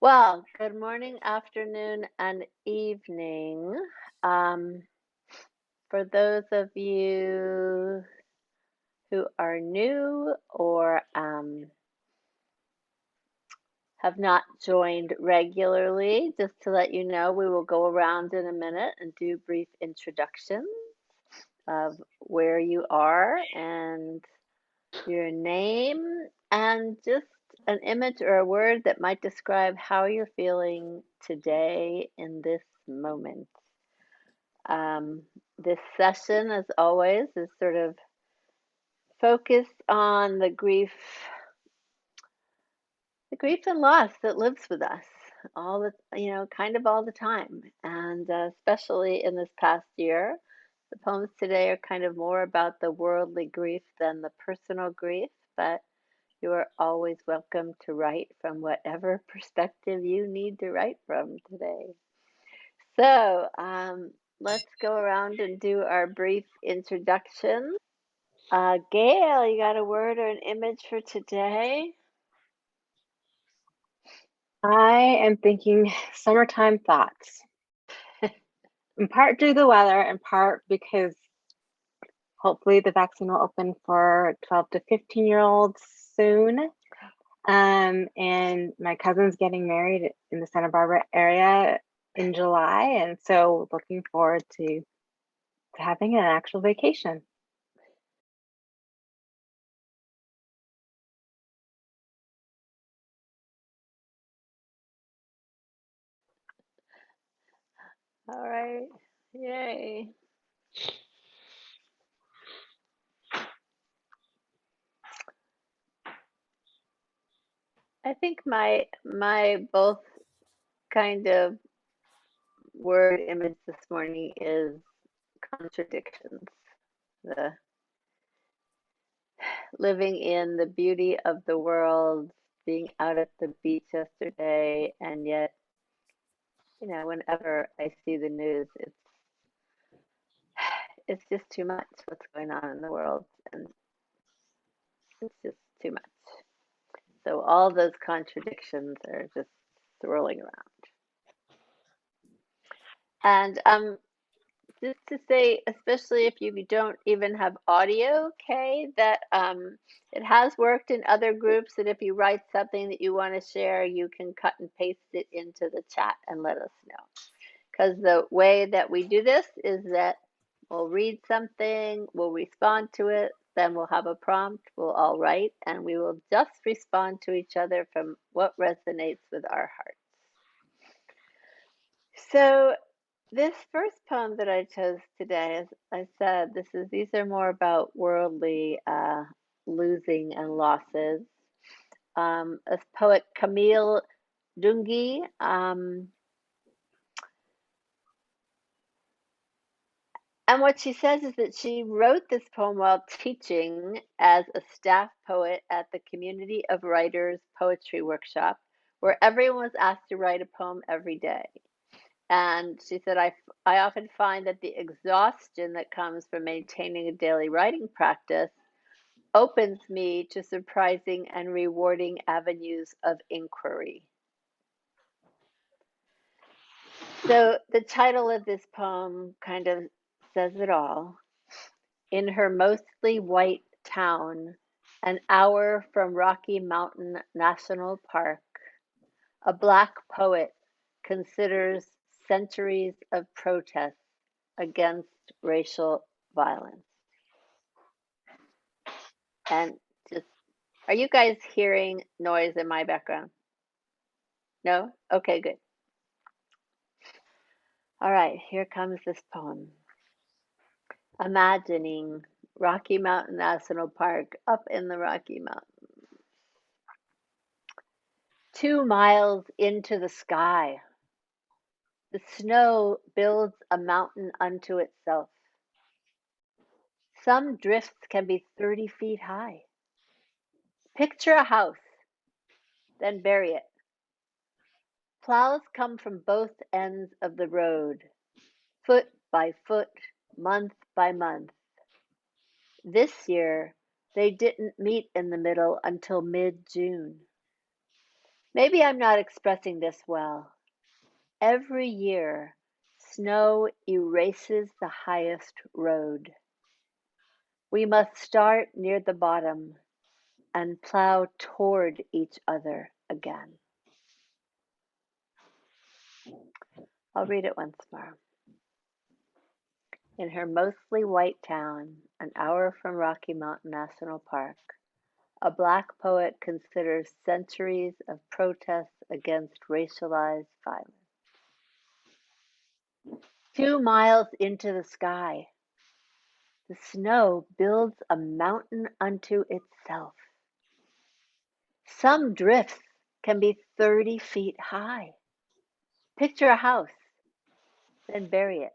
Well, good morning, afternoon, and evening. Um, for those of you who are new or have not joined regularly, just to let you know, we will go around in a minute and do brief introductions of where you are and your name and just an image or a word that might describe how you're feeling today in this moment. This session, as always, is sort of focused on the grief and loss that lives with us all kind of all the time, and especially in this past year. The poems today are kind of more about the worldly grief than the personal grief, but you are always welcome to write from whatever perspective you need to write from today. So let's go around and do our brief introduction. Gail, you got a word or an image for today? I am thinking summertime thoughts, in part due to the weather, in part because hopefully the vaccine will open for 12 to 15-year-olds soon. And my cousin's getting married in the Santa Barbara area in July, and so looking forward to having an actual vacation. All right. Yay. I think my both kind of word image this morning is contradictions. The living in the beauty of the world, being out at the beach yesterday, and yet, whenever I see the news, it's just too much what's going on in the world, and it's just too much. So all those contradictions are just swirling around. And just to say, especially if you don't even have audio, Kay, that it has worked in other groups that if you write something that you want to share, you can cut and paste it into the chat and let us know. Because the way that we do this is that we'll read something, we'll respond to it, then we'll have a prompt, we'll all write, and we will just respond to each other from what resonates with our hearts. So this first poem that I chose today, as I said, these are more about worldly losing and losses. As poet Camille Dungy, and what she says is that she wrote this poem while teaching as a staff poet at the Community of Writers Poetry Workshop, where everyone was asked to write a poem every day. And she said, I often find that the exhaustion that comes from maintaining a daily writing practice opens me to surprising and rewarding avenues of inquiry. So the title of this poem kind of says it all. In her mostly white town, an hour from Rocky Mountain National Park, a Black poet considers centuries of protests against racial violence. And just, are you guys hearing noise in my background? No? Okay, good. All right, here comes this poem. Imagining Rocky Mountain National Park up in the Rocky Mountains. 2 miles into the sky, the snow builds a mountain unto itself. Some drifts can be 30 feet high. Picture a house, then bury it. Plows come from both ends of the road, foot by foot, month by month. This year, they didn't meet in the middle until mid-June. Maybe I'm not expressing this well. Every year, snow erases the highest road. We must start near the bottom and plow toward each other again. I'll read it once more. In her mostly white town, an hour from Rocky Mountain National Park, a Black poet considers centuries of protests against racialized violence. 2 miles into the sky, the snow builds a mountain unto itself. Some drifts can be 30 feet high. Picture a house, then bury it.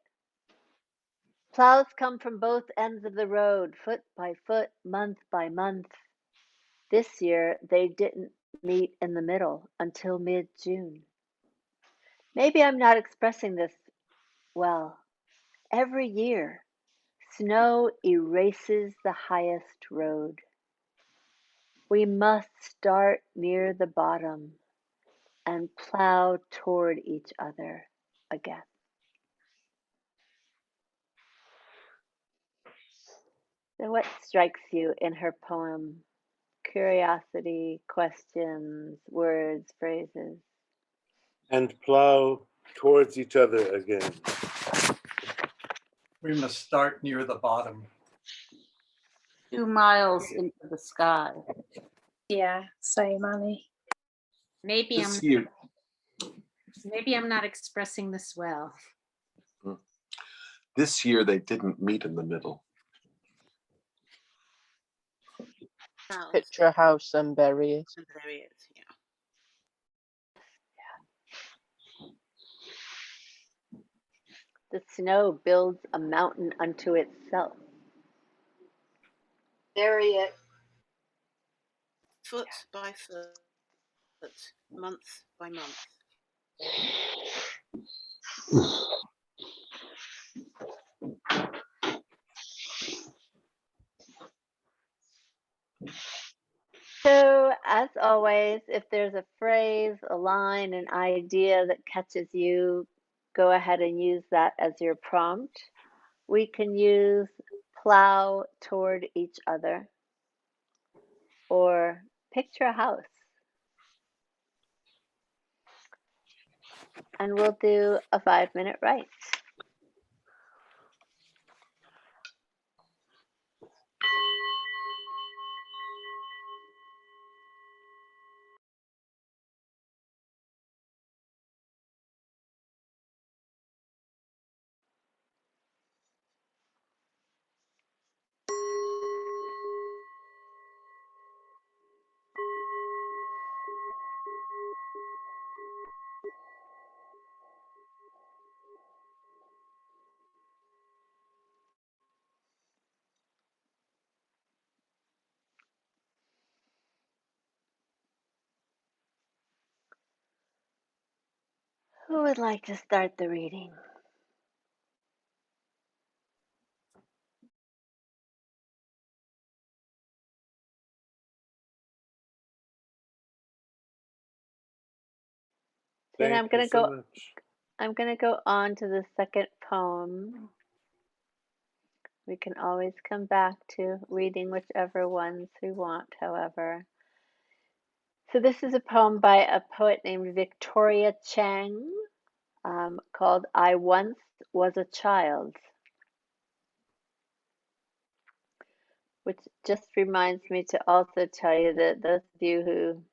Plows come from both ends of the road, foot by foot, month by month. This year, they didn't meet in the middle until mid-June. Maybe I'm not expressing this well. Every year, snow erases the highest road. We must start near the bottom and plow toward each other again. So, what strikes you in her poem? Curiosity, questions, words, phrases. And plow towards each other again. We must start near the bottom. 2 miles into the sky. Yeah, same, Annie. Maybe I'm not expressing this well. This year they didn't meet in the middle. Picture a house and bury it. Yeah. The snow builds a mountain unto itself. Bury it. Foot by foot, month by month. So, as always, if there's a phrase, a line, an idea that catches you, go ahead and use that as your prompt. We can use plow toward each other or picture a house. And we'll do a 5-minute write. Who would like to start the reading? Then I'm gonna go. I'm gonna go on to the second poem. We can always come back to reading whichever ones we want, however. So this is a poem by a poet named Victoria Chang called I Once Was a Child, which just reminds me to also tell you that those of you who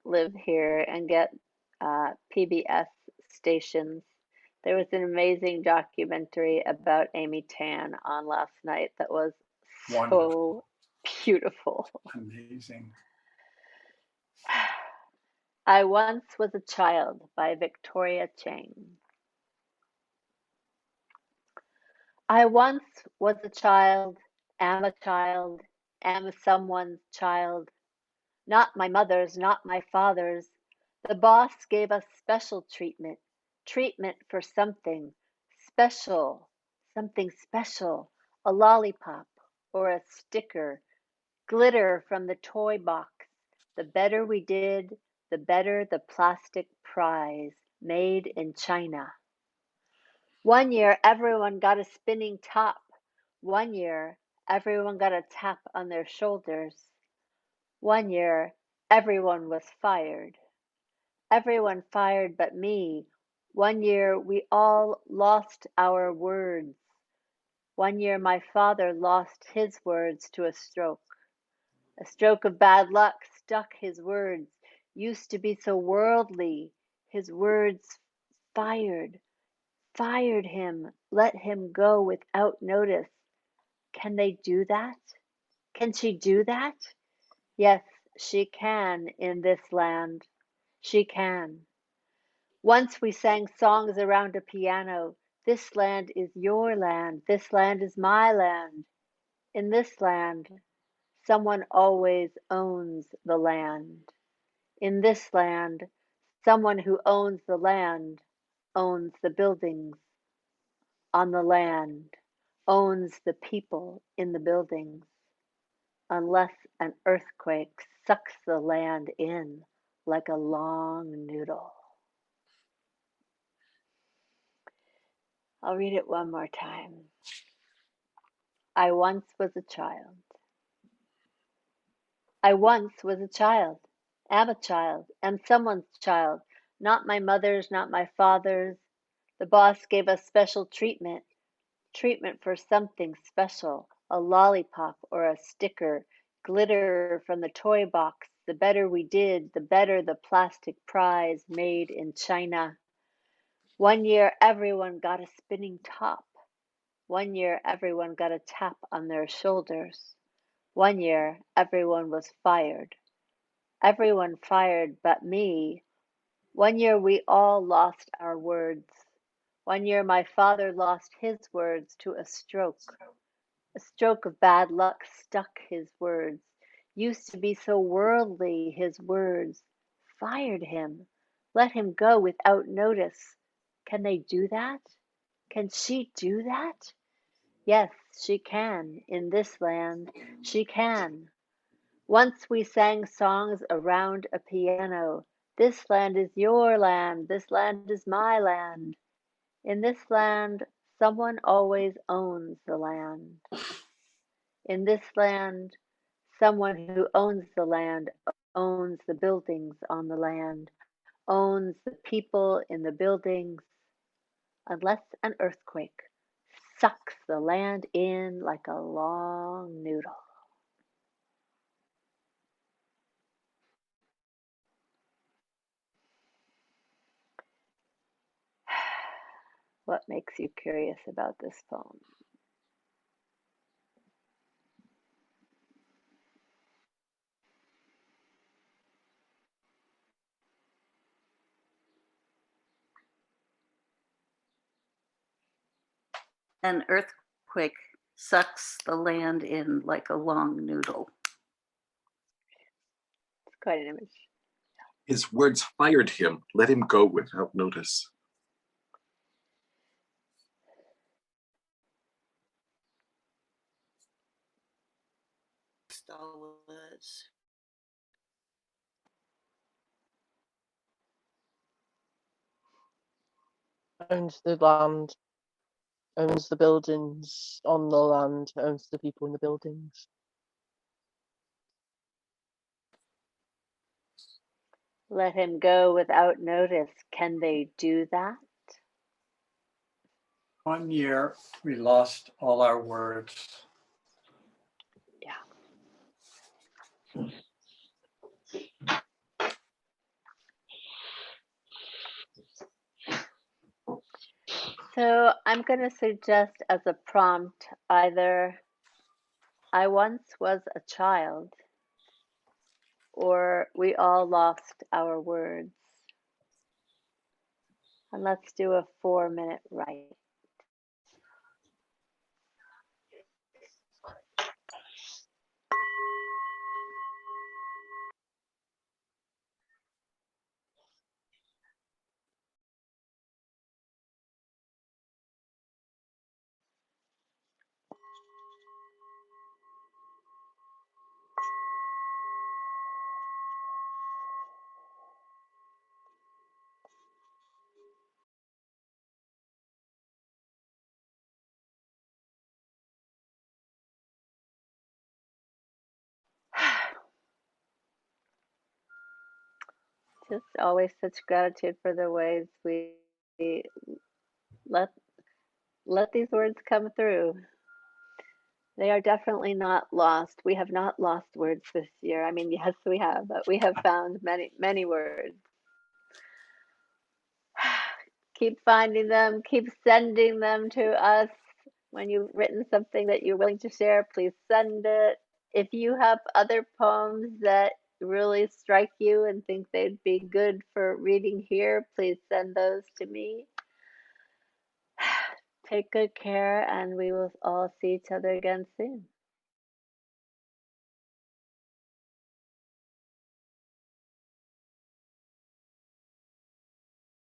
live here and get PBS stations, there was an amazing documentary about Amy Tan on last night that was so Wonderful. beautiful. Amazing. I Once Was a Child by Victoria Chang. I once was a child, am someone's child. Not my mother's, not my father's. The boss gave us special treatment, treatment for something special, something special, a lollipop or a sticker, glitter from the toy box. The better we did, the better the plastic prize made in China. One year, everyone got a spinning top. One year, everyone got a tap on their shoulders. One year, everyone was fired. Everyone fired but me. One year, we all lost our words. One year, my father lost his words to a stroke. A stroke of bad luck stuck his words. Used to be so worldly. His words fired him, let him go without notice. Can they do that? Can she do that? Yes, she can in this land. She can. Once we sang songs around a piano. This land is your land. This land is my land. In this land, someone always owns the land. In this land, someone who owns the land owns the buildings on the land, owns the people in the buildings, unless an earthquake sucks the land in like a long noodle. I'll read it one more time. I once was a child. I once was a child, am a child, am someone's child, not my mother's, not my father's. The boss gave us special treatment for something special, a lollipop or a sticker, glitter from the toy box. The better we did, the better the plastic prize made in China. One year, everyone got a spinning top. One year, everyone got a tap on their shoulders. One year, everyone was fired. Everyone fired but me. One year, we all lost our words. One year, my father lost his words to a stroke. A stroke of bad luck stuck his words. Used to be so worldly, his words. Fired him. Let him go without notice. Can they do that? Can she do that? Yes, she can. In this land, she can. Once we sang songs around a piano. This land is your land. This land is my land. In this land, someone always owns the land. In this land, someone who owns the land owns the buildings on the land, owns the people in the buildings, unless an earthquake sucks the land in like a long noodle. What makes you curious about this poem? An earthquake sucks the land in like a long noodle. It's quite an image. His words fired him, let him go without notice. All words. Owns the land, owns the buildings on the land, owns the people in the buildings. Let him go without notice. Can they do that? One year, we lost all our words. Yeah. So I'm going to suggest as a prompt either I once was a child or we all lost our words. And let's do a 4-minute write. just always such gratitude for the ways we let let these words come through. They are definitely not lost. We have not lost words this year. I mean, yes, we have, but we have found many, many words. Keep finding them, keep sending them to us. When you've written something that you're willing to share, please send it. If you have other poems that really strike you and think they'd be good for reading here, please send those to me. Take good care, and we will all see each other again soon.